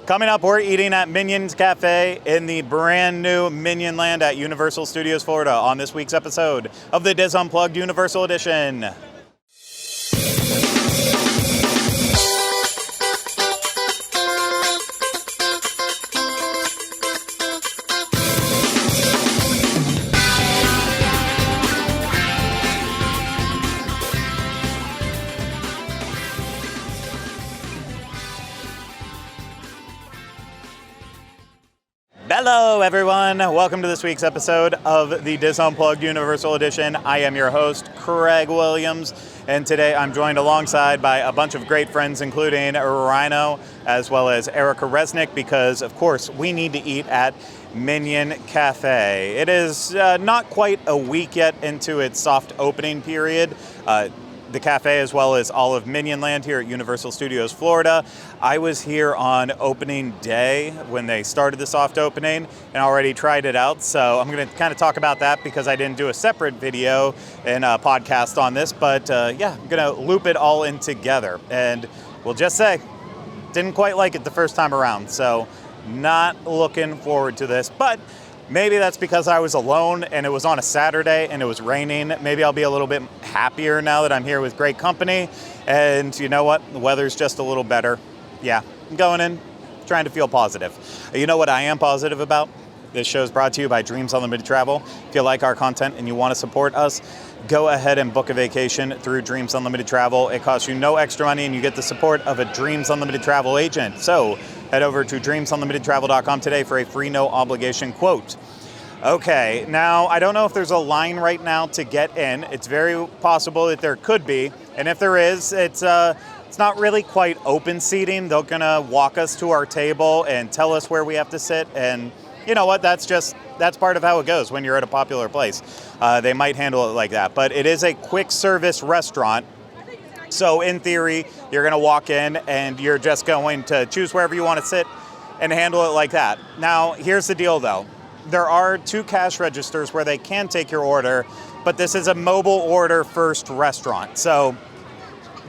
Coming up, we're eating at Minion Cafe in the brand new Minion Land at Universal Studios Florida on this week's episode of the DIS Unplugged Universal Edition. Hello everyone, welcome to this week's episode of the DIS Unplugged Universal Edition. I am your host, Craig Williams, and today I'm joined alongside by a bunch of great friends, including Ryno, as well as Erica Resnick, because of course we need to eat at Minion Cafe. It is not quite a week yet into its soft opening period. The cafe, as well as all of Minion Land here at Universal Studios Florida. I was here on opening day when they started the soft opening and already tried it out. So I'm going to kind of talk about that because I didn't do a separate video and a podcast on this. But yeah, I'm going to loop it all in together. And we'll just say, didn't quite like it the first time around. So not looking forward to this. But maybe that's because I was alone and it was on a Saturday and it was raining. Maybe I'll be a little bit happier now that I'm here with great company. And you know what? The weather's just a little better. Yeah, I'm going in, trying to feel positive. You know what I am positive about? This show is brought to you by Dreams Unlimited Travel. If you like our content and you want to support us, go ahead and book a vacation through Dreams Unlimited Travel. It costs you no extra money and you get the support of a Dreams Unlimited Travel agent. So head over to dreamsunlimitedtravel.com today for a free no obligation quote. Okay, now I don't know if there's a line right now to get in. It's very possible that there could be. And if there is, it's not really quite open seating. They're gonna walk us to our table and tell us where we have to sit. And you know what, that's part of how it goes when you're at a popular place. They might handle it like that. But it is a quick service restaurant. So in theory, you're going to walk in and you're just going to choose wherever you want to sit and handle it like that. Now, here's the deal though. There are 2 cash registers where they can take your order, but this is a mobile order first restaurant. So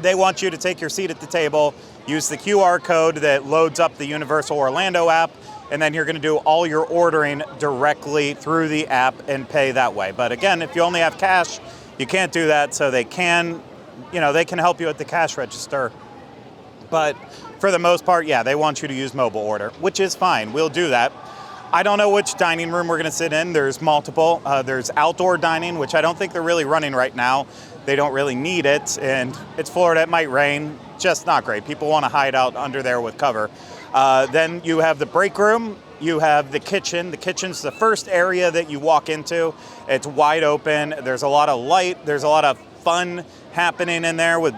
they want you to take your seat at the table, use the QR code that loads up the Universal Orlando app, and then you're going to do all your ordering directly through the app and pay that way. But again, if you only have cash, you can't do that. So they can help you at the cash register. But for the most part, yeah, they want you to use mobile order, which is fine. We'll do that. I don't know which dining room we're going to sit in. There's multiple. There's outdoor dining, which I don't think they're really running right now. They don't really need it. And it's Florida. It might rain. Just not great. People want to hide out under there with cover. Then you have the break room. You have the kitchen. The kitchen's the first area that you walk into. It's wide open. There's a lot of light. There's a lot of fun happening in there with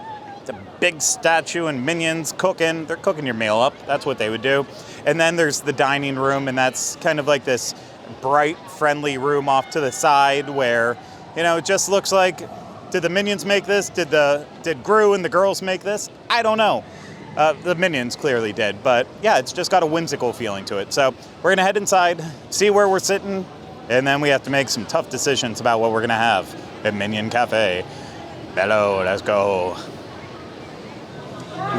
the big statue and minions cooking. They're cooking your meal up. That's what they would do. And then there's the dining room, and that's kind of like this bright, friendly room off to the side where, it just looks like, did the Minions make this? Did Gru and the girls make this? I don't know. The Minions clearly did, but yeah, it's just got a whimsical feeling to it. So we're gonna head inside, see where we're sitting, and then we have to make some tough decisions about what we're gonna have at Minion Cafe. Hello, let's go.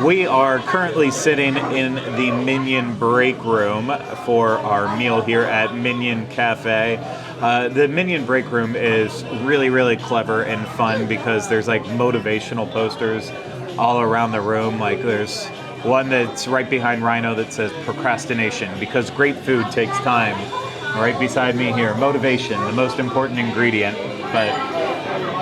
We are currently sitting in the Minion break room for our meal here at Minion Cafe. The Minion break room is really, really clever and fun because there's like motivational posters all around the room. Like there's one that's right behind Ryno that says procrastination because great food takes time. Right beside me here, motivation, the most important ingredient. But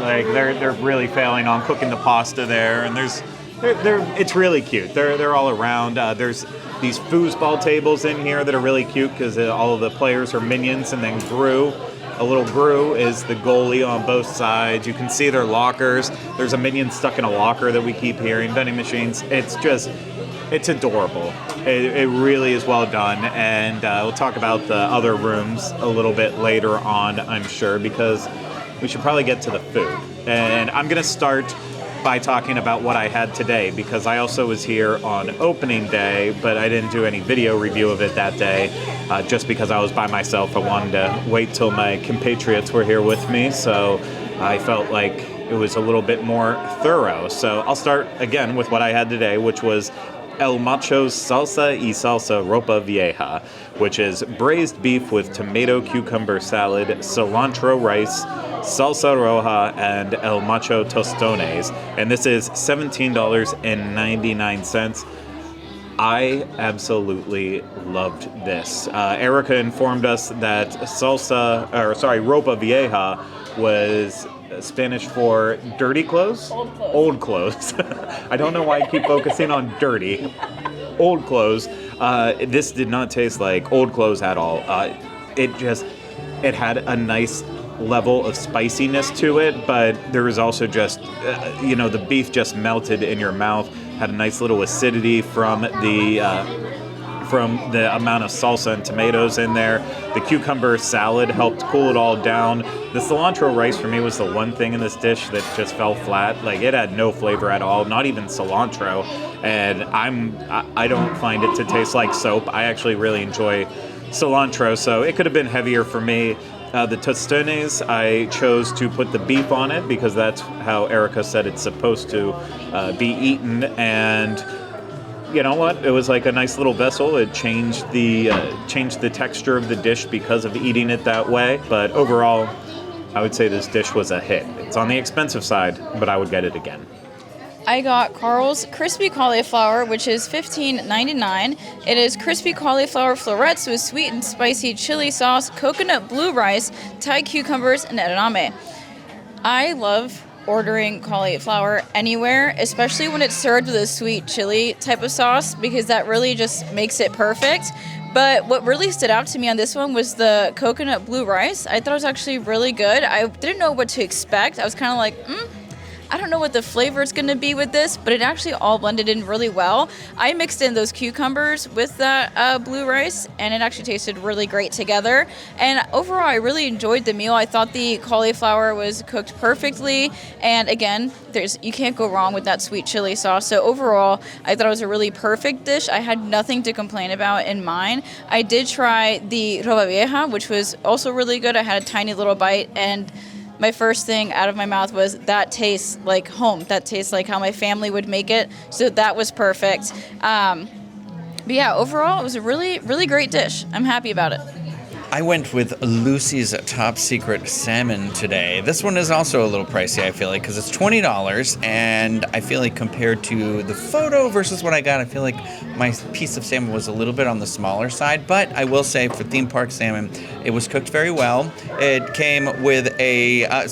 like they're really failing on cooking the pasta there, and it's really cute. They're all around. There's these foosball tables in here that are really cute because all of the players are minions, and then a little Gru is the goalie on both sides. You can see their lockers. There's a minion stuck in a locker that we keep hearing. Vending machines. It's adorable. It really is well done, and we'll talk about the other rooms a little bit later on, I'm sure, because we should probably get to the food. And I'm going to start by talking about what I had today, because I also was here on opening day, but I didn't do any video review of it that day, just because I was by myself. I wanted to wait till my compatriots were here with me, so I felt like it was a little bit more thorough. So I'll start again with what I had today, which was El Macho Salsa y Salsa Ropa Vieja, which is braised beef with tomato cucumber salad, cilantro rice, salsa roja, and El Macho tostones. And this is $17.99. I absolutely loved this. Erica informed us that ropa vieja was Spanish for dirty clothes? Old clothes. I don't know why I keep focusing on dirty. Old clothes. This did not taste like old clothes at all. It had a nice level of spiciness to it, but there was also just, the beef just melted in your mouth. Had a nice little acidity from the amount of salsa and tomatoes in there. The cucumber salad helped cool it all down. The cilantro rice for me was the one thing in this dish that just fell flat. Like, it had no flavor at all, not even cilantro. And I don't find it to taste like soap. I actually really enjoy cilantro, so it could have been heavier for me. The tostones, I chose to put the beef on it because that's how Erica said it's supposed to be eaten. And you know what? It was like a nice little vessel. It changed the texture of the dish because of eating it that way. But overall, I would say this dish was a hit. It's on the expensive side, but I would get it again. I got Carl's Crispy Cauliflower, which is $15.99. It is crispy cauliflower florets with sweet and spicy chili sauce, coconut blue rice, Thai cucumbers, and edamame. I love ordering cauliflower anywhere, especially when it's served with a sweet chili type of sauce, because that really just makes it perfect. But what really stood out to me on this one was the coconut blue rice. I thought it was actually really good. I didn't know what to expect. I was kind of like, I don't know what the flavor is going to be with this, but it actually all blended in really well. I mixed in those cucumbers with that blue rice, and it actually tasted really great together. And overall, I really enjoyed the meal. I thought the cauliflower was cooked perfectly. And again, you can't go wrong with that sweet chili sauce. So overall, I thought it was a really perfect dish. I had nothing to complain about in mine. I did try the ropa vieja, which was also really good. I had a tiny little bite, and my first thing out of my mouth was, that tastes like home. That tastes like how my family would make it. So that was perfect. But yeah, overall, it was a really, really great dish. I'm happy about it. I went with Lucy's Top Secret Salmon today. This one is also a little pricey, I feel like, because it's $20, and I feel like compared to the photo versus what I got, I feel like my piece of salmon was a little bit on the smaller side, but I will say for theme park salmon, it was cooked very well. It came with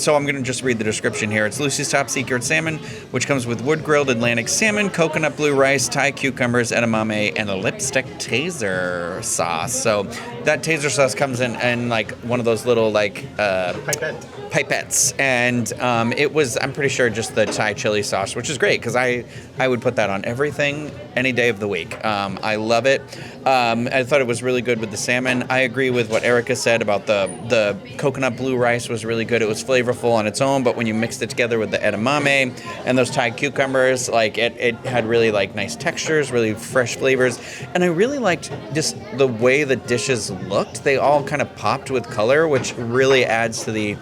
so I'm going to just read the description here. It's Lucy's Top Secret Salmon, which comes with wood-grilled Atlantic salmon, coconut blue rice, Thai cucumbers, edamame, and a lipstick taser sauce. So that taser sauce comes in like one of those little pipettes, and it was, I'm pretty sure, just the Thai chili sauce, which is great because I would put that on everything any day of the week. I love it. I thought it was really good with the salmon. I agree with what Erica said about the coconut blue rice was really good. It was flavorful on its own, but when you mixed it together with the edamame and those Thai cucumbers, like it had really like nice textures, really fresh flavors, and I really liked just the way the dishes looked. They all kind of popped with color, which really adds to the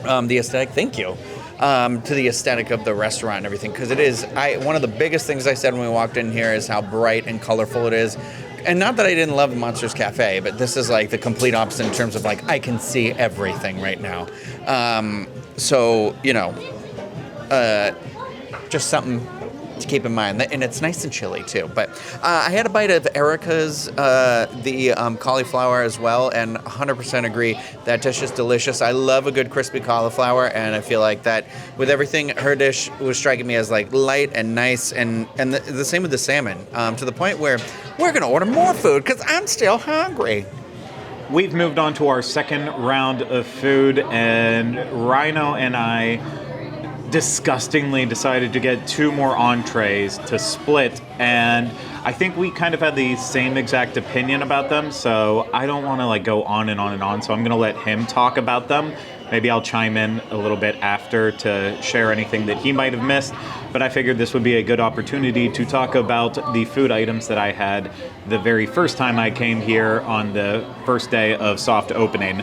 aesthetic. Thank you. To the aesthetic of the restaurant and everything, because it is, one of the biggest things I said when we walked in here is how bright and colorful it is. And not that I didn't love Monsters Cafe, but this is like the complete opposite in terms of like, I can see everything right now. So, just something to keep in mind. And it's nice and chilly too. But I had a bite of Erica's, the cauliflower as well, and 100% agree that dish is delicious. I love a good crispy cauliflower, and I feel like that with everything, her dish was striking me as like light and nice, and the same with the salmon, to the point where we're going to order more food because I'm still hungry. We've moved on to our second round of food, and Ryno and I disgustingly decided to get 2 more entrees to split, and I think we kind of had the same exact opinion about them, so I don't want to like go on and on and on, so I'm going to let him talk about them. Maybe I'll chime in a little bit after to share anything that he might have missed, but I figured this would be a good opportunity to talk about the food items that I had the very first time I came here on the first day of soft opening.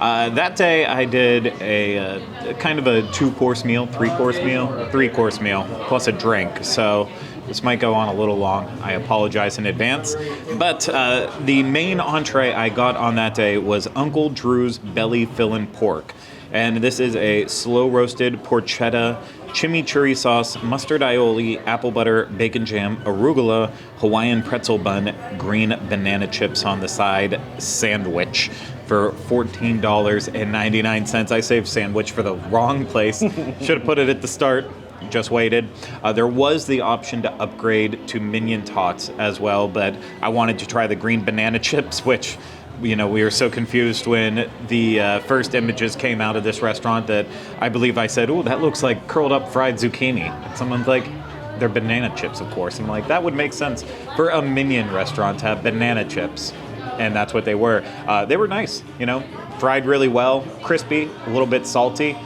That day I did a kind of a 2-course meal, 3-course meal, 3-course meal, plus a drink. So This might go on a little long. I apologize in advance. But the main entree I got on that day was Uncle Drew's Belly Fillin' Pork. And this is a slow-roasted porchetta, chimichurri sauce, mustard aioli, apple butter, bacon jam, arugula, Hawaiian pretzel bun, green banana chips on the side sandwich for $14.99. I saved sandwich for the wrong place. Should have put it at the start. Just waited. There was the option to upgrade to Minion Tots as well, but I wanted to try the green banana chips, which, we were so confused when the first images came out of this restaurant that I believe I said, "Oh, that looks like curled up fried zucchini." And someone's like, "They're banana chips, of course." I'm like, that would make sense for a Minion restaurant to have banana chips. And that's what they were. They were nice, fried really well, crispy, a little bit salty.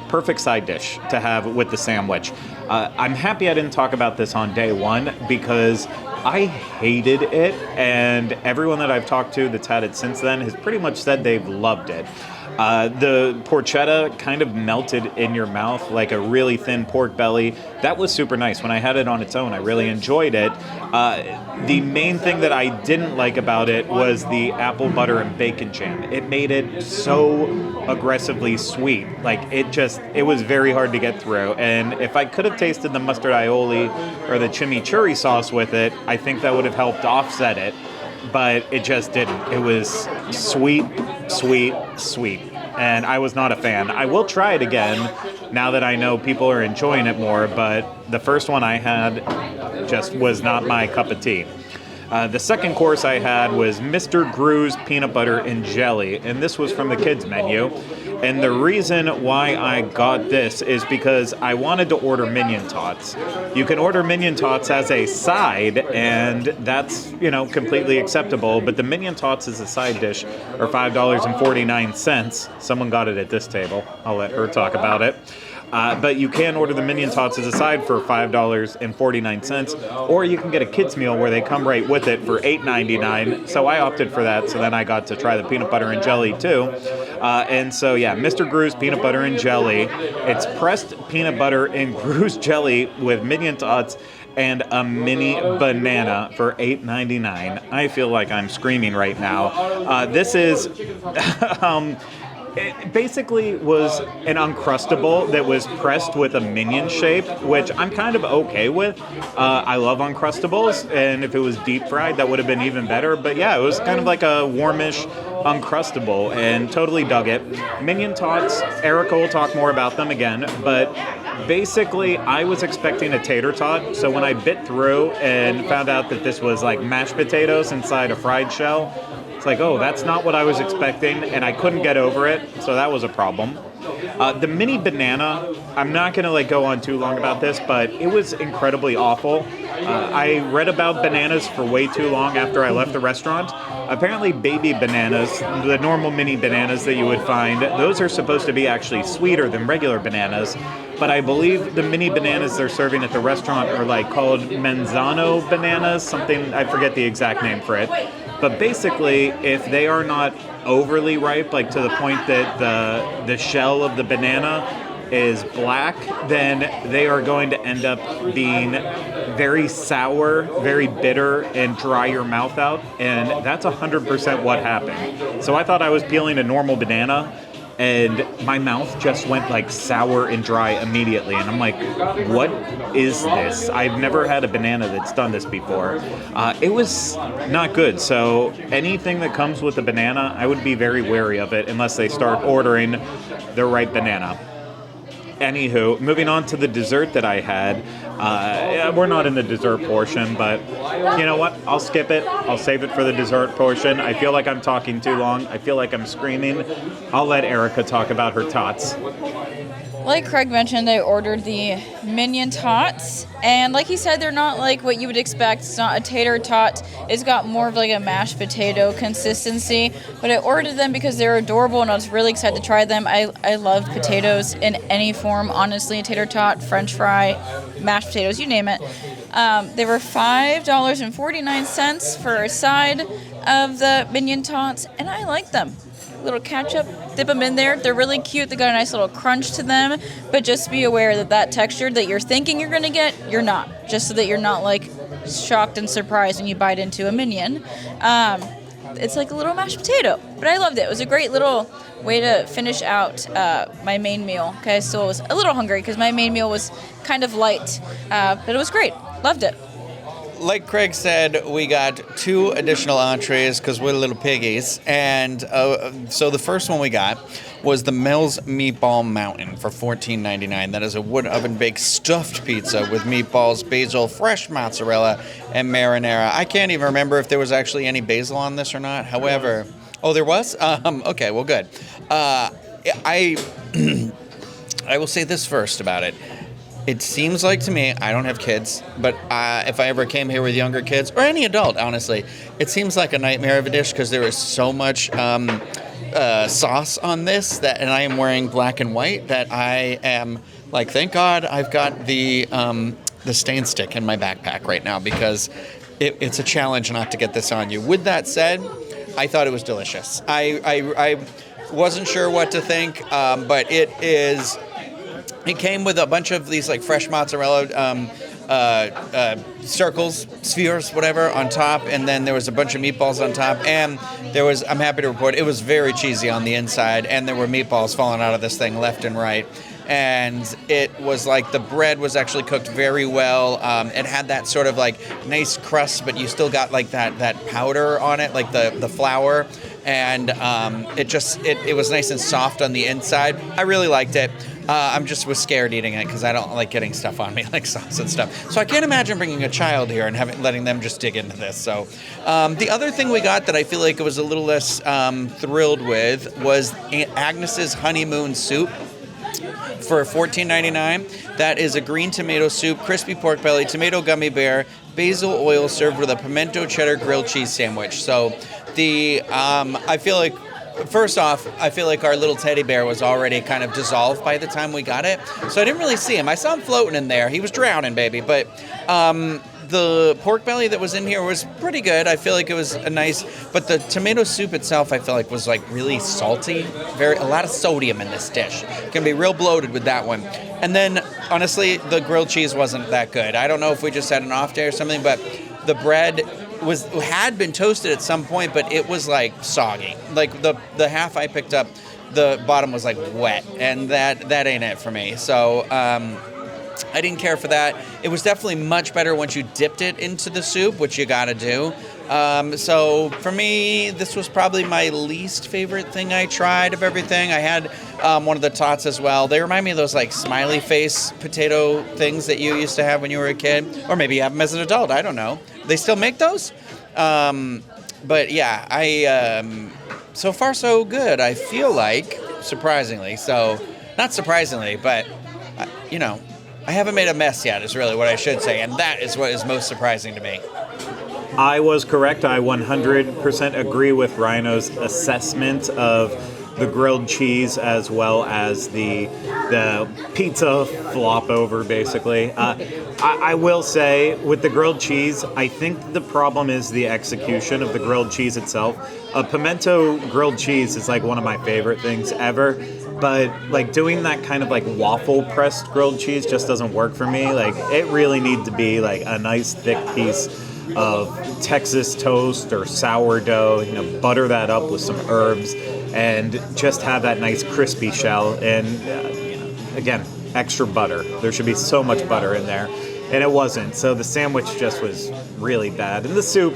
Perfect side dish to have with the sandwich. I'm happy I didn't talk about this on day one because I hated it, and everyone that I've talked to that's had it since then has pretty much said they've loved it. The porchetta kind of melted in your mouth like a really thin pork belly. That was super nice. When I had it on its own, I really enjoyed it. The main thing that I didn't like about it was the apple butter and bacon jam. It made it so aggressively sweet. Like, it was very hard to get through. And if I could have tasted the mustard aioli or the chimichurri sauce with it, I think that would have helped offset it. But it just didn't. It was sweet, sweet, sweet. And I was not a fan. I will try it again now that I know people are enjoying it more, but the first one I had just was not my cup of tea. The second course I had was Mr. Gru's Peanut Butter and Jelly, and this was from the kids menu. And the reason why I got this is because I wanted to order Minion Tots. You can order Minion Tots as a side, and that's, completely acceptable. But the Minion Tots as a side dish are $5.49. Someone got it at this table. I'll let her talk about it. But you can order the Minion Tots as a side for $5.49, or you can get a kids meal where they come right with it for $8.99. So I opted for that, so then I got to try the peanut butter and jelly too. And so yeah, Mr. Gru's Peanut Butter and Jelly. It's pressed peanut butter and Gru's jelly with Minion Tots and a mini banana for $8.99. I feel like I'm screaming right now. This is... It basically was an Uncrustable that was pressed with a Minion shape, which I'm kind of okay with. I love Uncrustables, and if it was deep fried, that would have been even better. But yeah, it was kind of like a warmish Uncrustable, and totally dug it. Minion Tots, Erica will talk more about them again, but basically I was expecting a tater tot, so when I bit through and found out that this was like mashed potatoes inside a fried shell, it's like, oh, that's not what I was expecting, and I couldn't get over it, so that was a problem. The mini banana, I'm not going to go on too long about this, but it was incredibly awful. I read about bananas for way too long after I left the restaurant. Apparently baby bananas, the normal mini bananas that you would find, those are supposed to be actually sweeter than regular bananas. But I believe the mini bananas they're serving at the restaurant are called Manzano bananas, something, I forget the exact name for it. But basically, if they are not overly ripe, to the point that the shell of the banana is black, then they are going to end up being very sour, very bitter, and dry your mouth out. And that's 100% what happened. So I thought I was peeling a normal banana, and my mouth just went sour and dry immediately. And I'm like, what is this? I've never had a banana that's done this before. It was not good. So anything that comes with a banana, I would be very wary of it unless they start ordering the right banana. Anywho, moving on to the dessert that I had. We're not in the dessert portion, but you know what? I'll skip it. I'll save it for the dessert portion. I feel like I'm talking too long. I feel like I'm screaming. I'll let Erica talk about her tots. Like Craig mentioned, I ordered the Minion Tots, and like he said, they're not what you would expect. It's not a tater tot. It's got more of a mashed potato consistency, but I ordered them because they're adorable, and I was really excited to try them. I love potatoes in any form, honestly. A tater tot, french fry, mashed potatoes, you name it. They were $5.49 for a side of the Minion Tots, and I like them. little ketchup, dip them in there. They're really cute. They got a nice little crunch to them, but just be aware that that texture that you're thinking you're gonna get, you're not. Just so that you're not like shocked and surprised when you bite into a Minion. It's like a little mashed potato, but I loved it. It was a great little way to finish out my main meal. Okay, so I was a little hungry because my main meal was kind of light, but it was great. Loved it. Like Craig said, we got 2 additional entrees because we're little piggies. And so the first one we got was the Mel's Meatball Mountain for $14.99. That is a wood oven baked stuffed pizza with meatballs, basil, fresh mozzarella, and marinara. I can't even remember if there was actually any basil on this or not. However, there was? Okay, well, good. I will say this first about it. It seems like to me, I don't have kids, but if I ever came here with younger kids, or any adult, honestly, it seems like a nightmare of a dish because there is so much sauce on this, and I am wearing black and white, that I am like, thank God I've got the stain stick in my backpack right now, because it's a challenge not to get this on you. With that said, I thought it was delicious. I wasn't sure what to think, but it came with a bunch of these like fresh mozzarella circles, spheres, whatever, on top, and then there was a bunch of meatballs on top, and there was, I'm happy to report, it was very cheesy on the inside, and there were meatballs falling out of this thing left and right. And it was like the bread was actually cooked very well. It had that sort of like nice crust, but you still got like that powder on it, like the flour. And it was nice and soft on the inside. I really liked it. I'm just was scared eating it because I don't like getting stuff on me, like sauce and stuff. So I can't imagine bringing a child here and letting them just dig into this. So the other thing we got that I feel like I was a little less thrilled with was Aunt Agnes's honeymoon soup for $14.99. That is a green tomato soup, crispy pork belly, tomato gummy bear, basil oil served with a pimento cheddar grilled cheese sandwich. So I feel like, first off, I feel like our little teddy bear was already kind of dissolved by the time we got it. So I didn't really see him. I saw him floating in there. He was drowning, baby. But the pork belly that was in here was pretty good. I feel like it was but the tomato soup itself, I feel like was like really salty. A lot of sodium in this dish. Can be real bloated with that one. And then, honestly, the grilled cheese wasn't that good. I don't know if we just had an off day or something, but the bread had been toasted at some point, but it was like soggy. Like the half I picked up, the bottom was like wet, and that ain't it for me. So I didn't care for that. It was definitely much better once you dipped it into the soup, which you gotta do. So for me, this was probably my least favorite thing I tried of everything. I had one of the Tots as well. They remind me of those like smiley face potato things that you used to have when you were a kid, or maybe you have them as an adult. I don't know. They still make those? But yeah, so far so good. I feel like, surprisingly. So, not surprisingly, but, I haven't made a mess yet is really what I should say. And that is what is most surprising to me. I was correct. I 100% agree with Ryno's assessment of the grilled cheese as well as the pizza flop over, basically. I will say, with the grilled cheese, I think the problem is the execution of the grilled cheese itself. A pimento grilled cheese is like one of my favorite things ever, but like doing that kind of like waffle pressed grilled cheese just doesn't work for me. Like, it really needs to be like a nice thick piece of Texas toast or sourdough, butter that up with some herbs and just have that nice crispy shell. And again, extra butter. There should be so much butter in there, and it wasn't. So the sandwich just was really bad. And the soup,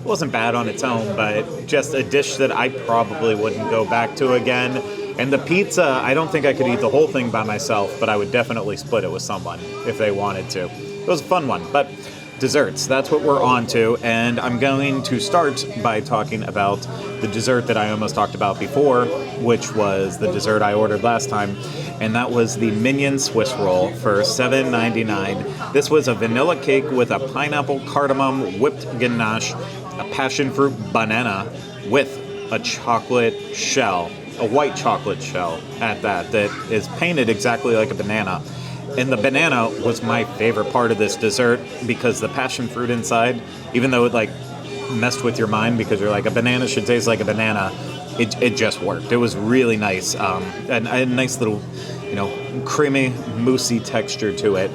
wasn't bad on its own, but just a dish that I probably wouldn't go back to again. And the pizza, I don't think I could eat the whole thing by myself, but I would definitely split it with someone if they wanted to. It was a fun one, but desserts, that's what we're on to, and I'm going to start by talking about the dessert that I almost talked about before, which was the dessert I ordered last time, and that was the Minion Swiss Roll for $7.99. This was a vanilla cake with a pineapple, cardamom, whipped ganache, a passion fruit banana with a chocolate shell, a white chocolate shell at that is painted exactly like a banana. And the banana was my favorite part of this dessert because the passion fruit inside, even though it like messed with your mind because you're like, a banana should taste like a banana, it just worked. It was really nice. And a nice little, creamy, moussey texture to it.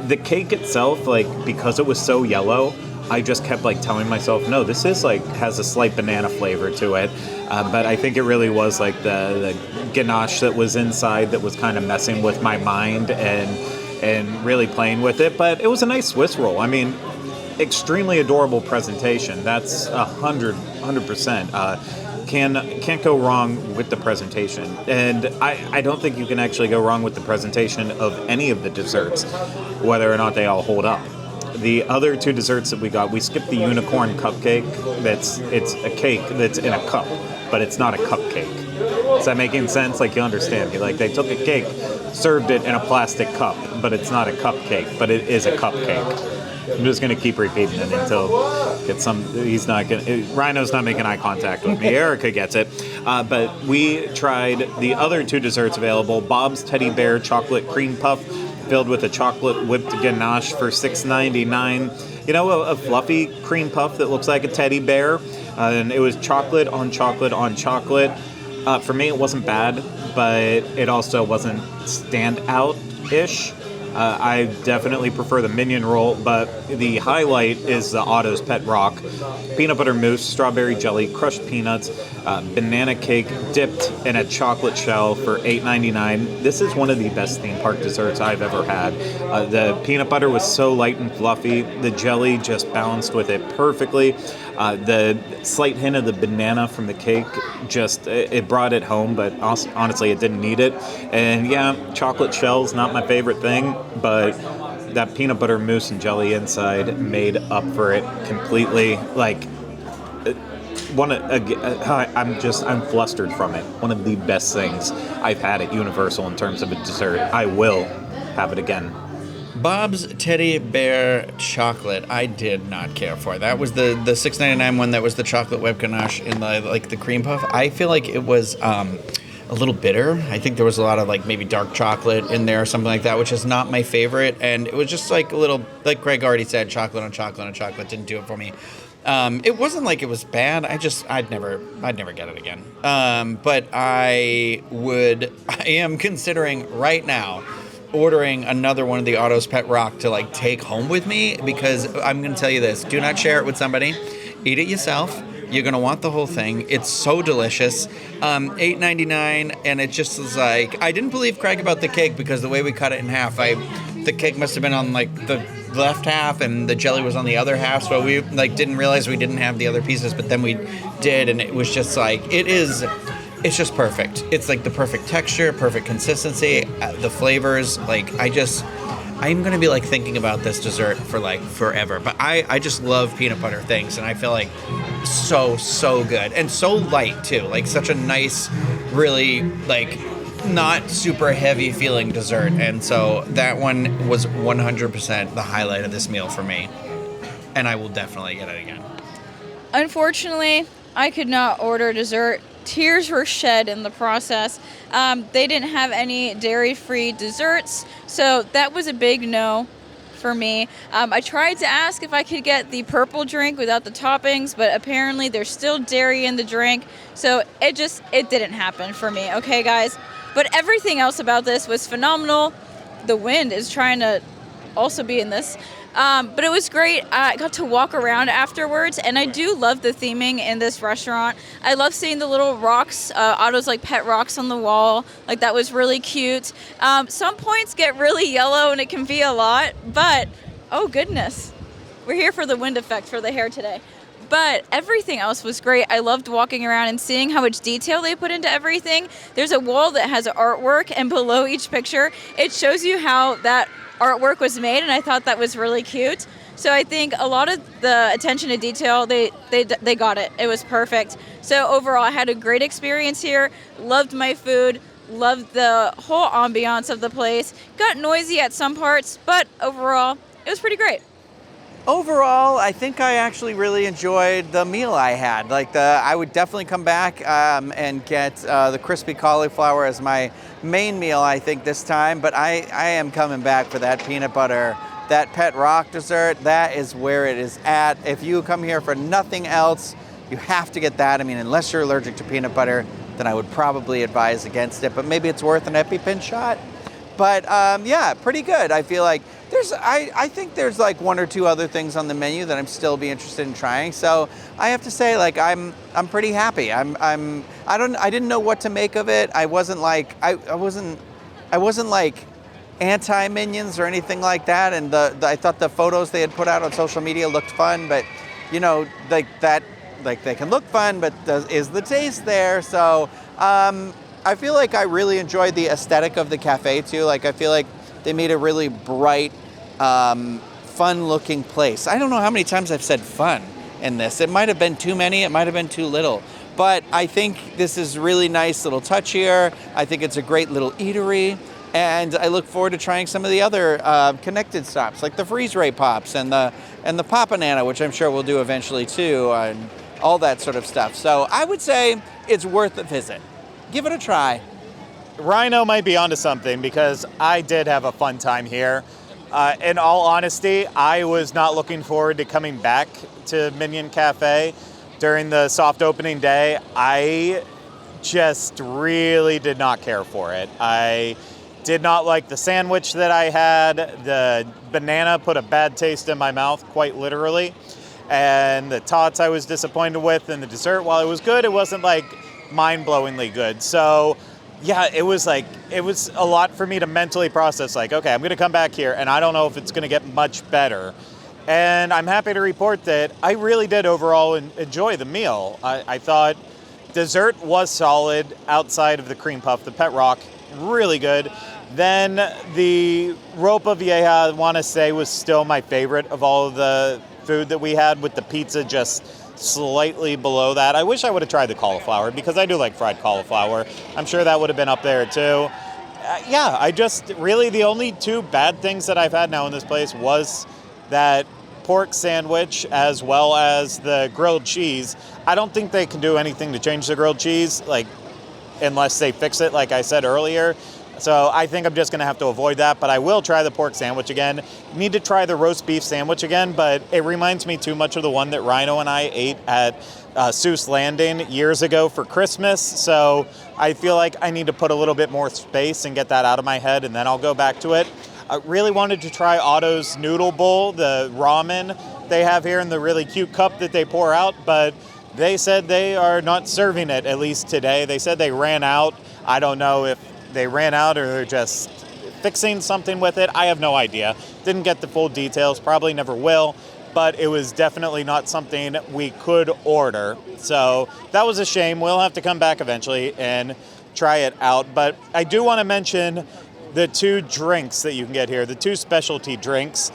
The cake itself, because it was so yellow, I just kept telling myself, no, this is has a slight banana flavor to it. But I think it really was the ganache that was inside that was kind of messing with my mind and really playing with it. But it was a nice Swiss roll. I mean, extremely adorable presentation. That's 100%. Can't go wrong with the presentation. And I don't think you can actually go wrong with the presentation of any of the desserts, whether or not they all hold up. The other two desserts that we got, we skipped the unicorn cupcake. It's a cake that's in a cup, but it's not a cupcake. Is that making sense? You understand. They took a cake, served it in a plastic cup, but it's not a cupcake, but it is a cupcake. I'm just going to keep repeating it until Ryno's not making eye contact with me. Erica gets it. But we tried the other two desserts available, Bob's Teddy Bear Chocolate Cream Puff, filled with a chocolate whipped ganache for $6.99. A fluffy cream puff that looks like a teddy bear. And it was chocolate on chocolate on chocolate. For me, it wasn't bad, but it also wasn't standout-ish. I definitely prefer the Minion roll, but the highlight is the Otto's Pet Rock. Peanut butter mousse, strawberry jelly, crushed peanuts, banana cake dipped in a chocolate shell for $8.99. This is one of the best theme park desserts I've ever had. The peanut butter was so light and fluffy. The jelly just balanced with it perfectly. The slight hint of the banana from the cake it brought it home, but honestly, it didn't need it. And yeah, chocolate shells, not my favorite thing, but that peanut butter mousse and jelly inside made up for it completely. I'm flustered from it. One of the best things I've had at Universal in terms of a dessert. I will have it again. Bob's Teddy Bear Chocolate, I did not care for. That was the $6.99 one that was the chocolate whipped ganache in the cream puff. I feel like it was a little bitter. I think there was a lot of maybe dark chocolate in there or something like that, which is not my favorite. And it was just a little, like Greg already said, chocolate on chocolate on chocolate didn't do it for me. It wasn't like it was bad. I'd never get it again. But I am considering right now ordering another one of the Otto's Pet Rock to take home with me, because I'm going to tell you this: do not share it with somebody. Eat it yourself. You're going to want the whole thing. It's so delicious. $8.99, and it just was I didn't believe Craig about the cake, because the way we cut it in half, the cake must have been on the left half and the jelly was on the other half, so we didn't realize we didn't have the other pieces, but then we did, and it was just it's just perfect. It's the perfect texture, perfect consistency, the flavors. I'm going to be thinking about this dessert for forever. But I just love peanut butter things, and I feel so good. And so light too. Such a nice, really not super heavy feeling dessert. And so that one was 100% the highlight of this meal for me. And I will definitely get it again. Unfortunately, I could not order dessert. Tears were shed in the process. They didn't have any dairy-free desserts, so that was a big no for me. I tried to ask if I could get the purple drink without the toppings, but apparently there's still dairy in the drink, so it didn't happen for me, okay, guys? But everything else about this was phenomenal. The wind is trying to also be in this. But it was great. I got to walk around afterwards, and I do love the theming in this restaurant. I love seeing the little rocks, Otto's pet rocks on the wall. That was really cute. Some points get really yellow, and it can be a lot, but oh goodness. We're here for the wind effect for the hair today. But everything else was great. I loved walking around and seeing how much detail they put into everything. There's a wall that has artwork, and below each picture, it shows you how that artwork was made, and I thought that was really cute. So I think a lot of the attention to detail, they got it. It was perfect. So overall, I had a great experience here. Loved my food. Loved the whole ambiance of the place. Got noisy at some parts, but overall, it was pretty great. Overall, I think I actually really enjoyed the meal I had. I would definitely come back and get the crispy cauliflower as my main meal, I think, this time. But I am coming back for that peanut butter, that Pet Rock dessert. That is where it is at. If you come here for nothing else, you have to get that. I mean, unless you're allergic to peanut butter, then I would probably advise against it, but maybe it's worth an EpiPen shot. But yeah, pretty good. I feel like I think there's like one or two other things on the menu that I'm still be interested in trying. So I have to say, like, I'm pretty happy. I didn't know what to make of it. I wasn't like anti Minions or anything like that. And I thought the photos they had put out on social media looked fun, but you know, like they can look fun, but is the taste there? So I feel like I really enjoyed the aesthetic of the cafe too. Like, I feel like they made a really bright, fun-looking place. I don't know how many times I've said fun in this. It might have been too many. It might have been too little. But I think this is really nice little touch here. I think it's a great little eatery. And I look forward to trying some of the other connected stops, like the Freeze Ray Pops and the Pop-A-Nana, which I'm sure we'll do eventually too, and all that sort of stuff. So I would say it's worth a visit. Give it a try. Ryno might be onto something because I did have a fun time here. In all honesty, I was not looking forward to coming back to Minion Cafe during the soft opening day. I just really did not care for it. I did not like the sandwich that I had. The banana put a bad taste in my mouth, quite literally. And the Tots I was disappointed with, and the dessert, while it was good, it wasn't like mind-blowingly good. So yeah, it was a lot for me to mentally process, like, okay, I'm going to come back here and I don't know if it's going to get much better. And I'm happy to report that I really did overall enjoy the meal. I thought dessert was solid outside of the cream puff. The Pet Rock, really good. Then the Ropa Vieja, I want to say, was still my favorite of all of the food that we had, with the pizza just slightly below that. I wish I would have tried the cauliflower because I do like fried cauliflower. I'm sure that would have been up there too. Yeah, I just really, the only two bad things that I've had now in this place was that pork sandwich as well as the grilled cheese. I don't think they can do anything to change the grilled cheese, like, unless they fix it, like I said earlier. So I think I'm just going to have to avoid that, but I will try the pork sandwich again. Need to try the roast beef sandwich again, but it reminds me too much of the one that Ryno and I ate at Seuss Landing years ago for Christmas. So I feel like I need to put a little bit more space and get that out of my head, and then I'll go back to it. I really wanted to try Otto's Noodle Bowl, the ramen they have here in the really cute cup that they pour out, but they said they are not serving it, at least today. They said they ran out. I don't know if they ran out or they're just fixing something with it. I have no idea. Didn't get the full details, probably never will, but it was definitely not something we could order. So that was a shame. We'll have to come back eventually and try it out. But I do want to mention the two drinks that you can get here, the two specialty drinks.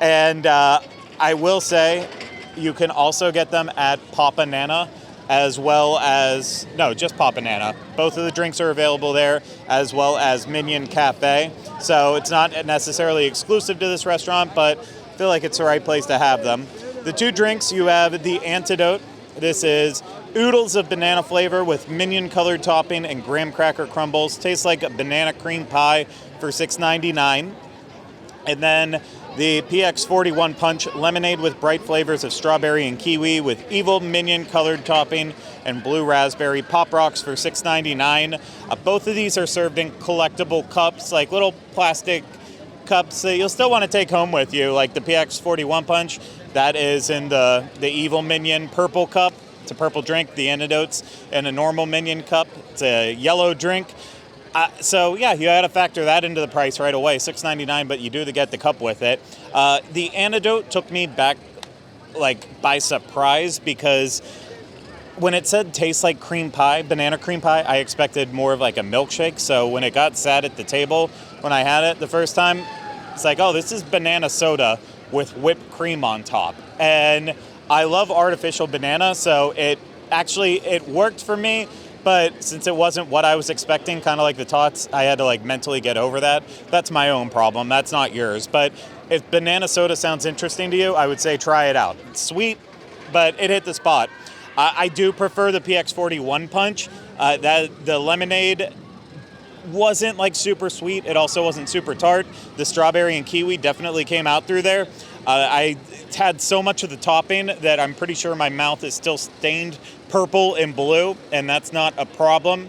And I will say you can also get them at Pop-A-Nana, as well as, no, just Pop-A-Nana. Both of the drinks are available there, as well as Minion Cafe. So it's not necessarily exclusive to this restaurant, but I feel like it's the right place to have them. The two drinks, you have the Antidote. This is oodles of banana flavor with Minion-colored topping and graham cracker crumbles. Tastes like a banana cream pie for $6.99. And then the PX41 Punch lemonade with bright flavors of strawberry and kiwi with evil Minion-colored topping and blue raspberry Pop Rocks for $6.99. Both of these are served in collectible cups, like little plastic cups that you'll still want to take home with you, like the PX41 Punch. That is in the evil Minion purple cup. It's a purple drink. The Antidote's in a normal Minion cup. It's a yellow drink. So yeah, you had to factor that into the price right away, $6.99, but you do get the cup with it. The Antidote took me back like by surprise, because when it said tastes like cream pie, banana cream pie, I expected more of like a milkshake. So when it got sat at the table, when I had it the first time, it's like, oh, this is banana soda with whipped cream on top. And I love artificial banana, so it worked for me. But since it wasn't what I was expecting, kind of like the Tots, I had to like mentally get over that. That's my own problem. That's not yours. But if banana soda sounds interesting to you, I would say try it out. It's sweet, but it hit the spot. I do prefer the PX41 Punch. The lemonade wasn't like super sweet. It also wasn't super tart. The strawberry and kiwi definitely came out through there. I had so much of the topping that I'm pretty sure my mouth is still stained purple and blue, and that's not a problem.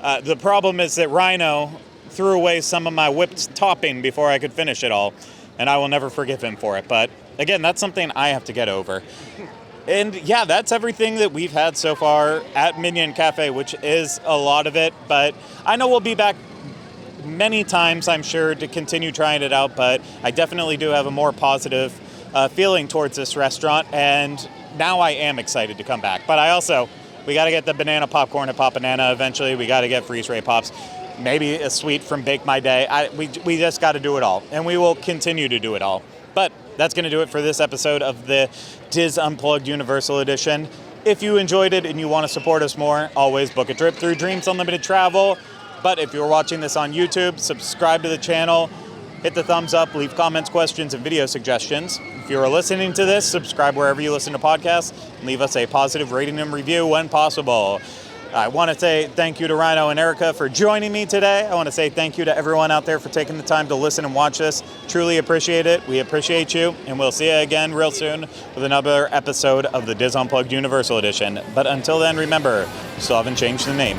The problem is that Ryno threw away some of my whipped topping before I could finish it all, and I will never forgive him for it. But again, that's something I have to get over. And yeah, that's everything that we've had so far at Minion Cafe, which is a lot of it. But I know we'll be back many times, I'm sure, to continue trying it out. But I definitely do have a more positive feeling towards this restaurant. And now I am excited to come back. But we got to get the banana popcorn at Pop Banana eventually. We got to get freeze ray pops. Maybe a sweet from Bake My Day. We just got to do it all. And we will continue to do it all. But that's going to do it for this episode of the DIS Unplugged Universal Edition. If you enjoyed it and you want to support us more, always book a trip through Dreams Unlimited Travel. But if you're watching this on YouTube, subscribe to the channel, hit the thumbs up, leave comments, questions, and video suggestions. If you're listening to this, subscribe wherever you listen to podcasts, and leave us a positive rating and review when possible. I want to say thank you to Ryno and Erica for joining me today. I want to say thank you to everyone out there for taking the time to listen and watch this. Truly appreciate it. We appreciate you, and we'll see you again real soon with another episode of the DIS Unplugged Universal Edition. But until then, remember, you still haven't changed the name.